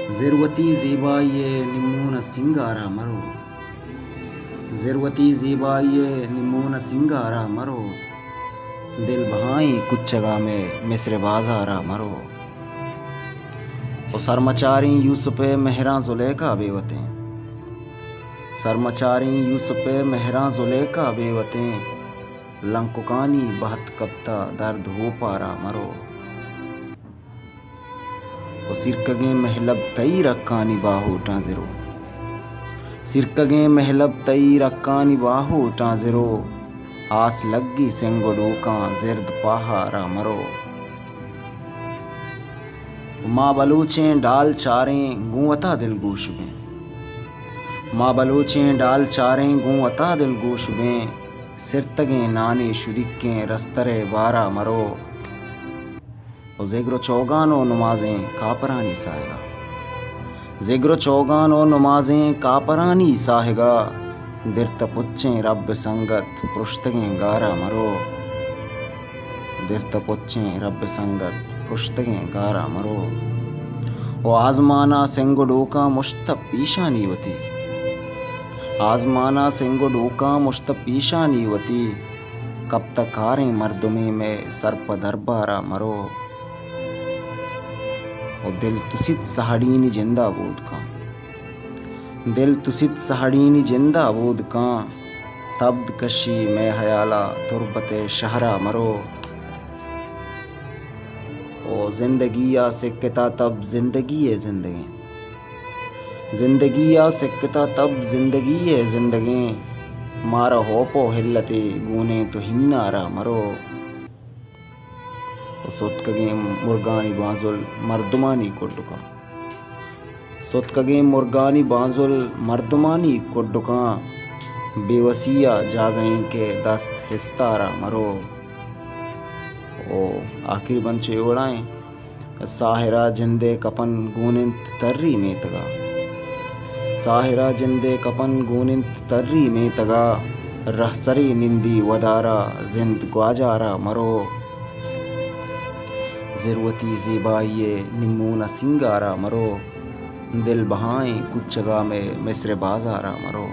ज़िरवती ज़ेबाइये निमून सिंगारा मरो, ज़िरवती ज़ेबाइये निमून सिंगारा मरो, दिल बहाई कुच्चगा में मिस्र बाज़ारा मरो। ओ सरमचारी यूसुफ़ मेहरां ज़ुलेखा बेवतें, सरमचारी यूसुफ़ मेहरां ज़ुलेखा बेवतें, लंकुकानी बहत कब्ता दर्द हो पारा मरो। ओ सिरकगे महलब तई रक्कानी बाहू टांज़िरो, सिरकगे महलब तई रक्कानी बाहू टांज़िरो, आस लग्गी सेंगो डोका ज़िर्द पाहारा मरो। माँ बलूचें डाल चारें गुंवता दिल गोशुबें, माँ बलूचें डाल चारें गुंवता दिल गोशुबें, सिरतगें नाने शुदिक्कें रस्तरे बारा मरो। और ज़िक्र चौगानो नमाज़ें कापरानी साहेगा, ज़िक्र चौगानो नमाज़ें कापरानी साहेगा, दिरत पुच्चें रब संगत पुरुष्तगें गारा मरो, दिरत पुच्चें रब संगत पुरुष्तगें गारा मरो। ओ आज़माना सेंगो डोका मुश्त पीशानी वती, आज़माना सेंगो डोका मुश्त पीशानी वती, कब तक हारें मर्दुमे में सरप दरबारा मरो। ओ दिल तुसित सहाडीनी जिंदा बोध का, दिल तुसित सहाडीनी जिंदा बोध का, तब्द कशी में हयाला तुरबते शहरा मरो। ओ जिंदगिया सिक्कता तब जिंदगी है जिंदगी, जिंदगिया सिक्कता तब जिंदगी है जिंदगी, मारा होपो हिल्लते गूने तो हिन्नारा मरो। सोतकगे मुर्गानी बाजुल मर्दुमानी कोड्डुका, सोतकगे मुर्गानी बाजुल मर्दुमानी कोड्डुका, बेवसिया जागएं के दस्त हिस्तारा मरो। ओ आखिर बंचे उड़ाएं साहिरा जिंदे कपन गूनिंत तर्री में तगा, साहिरा जिंदे कपन गूनिंत तर्री में तगा, रहसरी निंदी वदारा जिंद ग्वाजारा मरो। ज़िरवती ज़ेबाइये निमूना सिंगारा मरो, दिल बहाएं कुछ जगह में मिस्र बाज़ारा मरो।